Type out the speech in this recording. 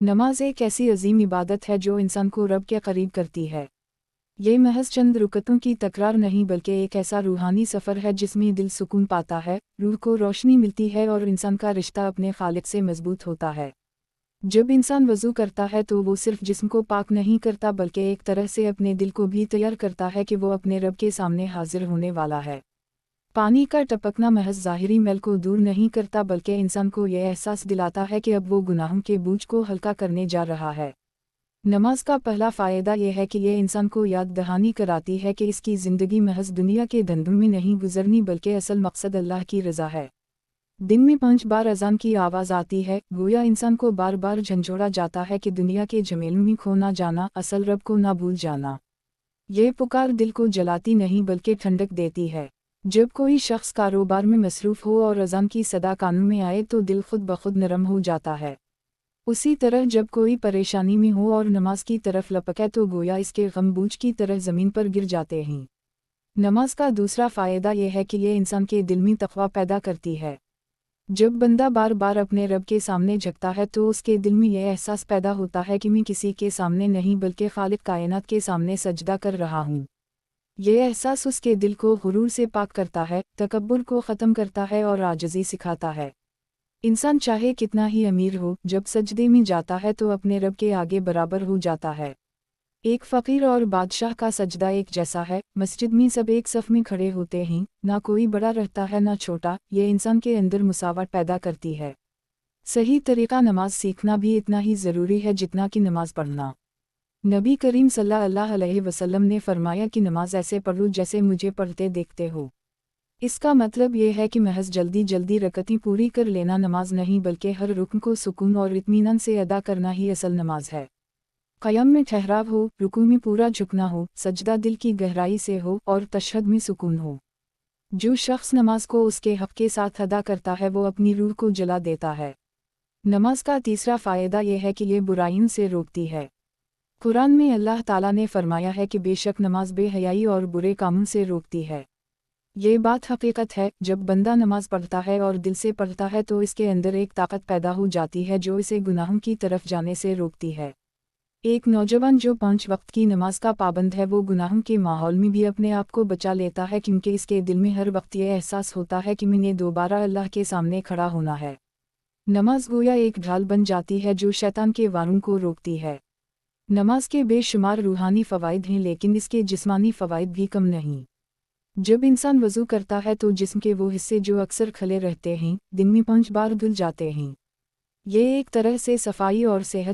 नमाज एक ऐसी अजीम इबादत है जो इंसान को रब के करीब करती है। ये महज चंद रुकतों की तकरार नहीं बल्कि एक ऐसा रूहानी सफ़र है जिसमें दिल सुकून पाता है, रूह को रोशनी मिलती है और इंसान का रिश्ता अपने खालिक से मजबूत होता है। जब इंसान वज़ू करता है तो वो सिर्फ जिस्म को पाक नहीं करता बल्कि एक तरह से अपने दिल को भी तैयार करता है कि वो अपने रब के सामने हाजिर होने वाला है। पानी का टपकना महज ज़ाहिरी मैल को दूर नहीं करता बल्कि इंसान को यह एहसास दिलाता है कि अब वो गुनाहों के बोझ को हल्का करने जा रहा है। नमाज का पहला फ़ायदा यह है कि ये इंसान को याद दहानी कराती है कि इसकी ज़िंदगी महज दुनिया के धंधों में नहीं गुजरनी बल्कि असल मकसद अल्लाह की रज़ा है। दिन में 5 बार अज़ान की आवाज़ आती है, गोया इंसान को बार बार झंझोड़ा जाता है कि दुनिया के झमेलों में खो ना जाना, असल रब को ना भूल जाना। ये पुकार दिल को जलाती नहीं बल्कि ठंडक देती है। जब कोई शख्स कारोबार में मसरूफ़ हो और अज़ान की सदा कानों में आए तो दिल खुद ब खुद नरम हो जाता है। उसी तरह जब कोई परेशानी में हो और नमाज की तरफ लपके तो गोया इसके गम बूझ की तरह ज़मीन पर गिर जाते हैं। नमाज का दूसरा फ़ायदा यह है कि यह इंसान के दिल में तक़वा पैदा करती है। जब बंदा बार बार अपने रब के सामने झुकता है तो उसके दिल में यह एहसास पैदा होता है कि मैं किसी के सामने नहीं बल्कि खालिक कायनात के सामने सजदा कर रहा हूँ। यह एहसास उसके दिल को गुरूर से पाक करता है, तकब्बुर को ख़त्म करता है और आजिज़ी सिखाता है। इंसान चाहे कितना ही अमीर हो, जब सजदे में जाता है तो अपने रब के आगे बराबर हो जाता है। एक फ़कीर और बादशाह का सजदा एक जैसा है। मस्जिद में सब एक सफ़ में खड़े होते हैं, ना कोई बड़ा रहता है ना छोटा। ये इंसान के अंदर मुसावत पैदा करती है। सही तरीक़ा नमाज सीखना भी इतना ही ज़रूरी है जितना कि नमाज पढ़ना। नबी करीम सल्लल्लाहु अलैहि वसल्लम ने फरमाया कि नमाज ऐसे पढ़ो जैसे मुझे पढ़ते देखते हो। इसका मतलब ये है कि महज जल्दी जल्दी रकतें पूरी कर लेना नमाज नहीं बल्कि हर रुकन को सुकून और इत्मीनान से अदा करना ही असल नमाज है। क़याम में ठहराव हो, रुकू में पूरा झुकना हो, सजदा दिल की गहराई से हो और तशहद में सुकून हो। जो शख्स नमाज को उसके हक़ के साथ अदा करता है वो अपनी रूह को जला देता है। नमाज का तीसरा फ़ायदा यह है कि ये बुराइयों से रोकती है। कुरान में अल्लाह ताला ने फरमाया है कि बेशक नमाज बेहयाई और बुरे कामों से रोकती है। ये बात हकीकत है। जब बंदा नमाज पढ़ता है और दिल से पढ़ता है तो इसके अंदर एक ताकत पैदा हो जाती है जो इसे गुनाहों की तरफ जाने से रोकती है। एक नौजवान जो 5 वक्त की नमाज का पाबंद है वो गुनाहों के माहौल में भी अपने आप को बचा लेता है क्योंकि इसके दिल में हर वक्त ये एहसास होता है कि मैंने दोबारा अल्लाह के सामने खड़ा होना है। नमाज गोया एक ढाल बन जाती है जो शैतान के वारों को रोकती है। नमाज के बेशुमार रूहानी फ़वाइद हैं लेकिन इसके जिस्मानी फ़वाइद भी कम नहीं। जब इंसान वज़ू करता है तो जिस्म के वो हिस्से जो अक्सर खले रहते हैं, दिन में 5 बार धुल जाते हैं। ये एक तरह से सफाई और सेहत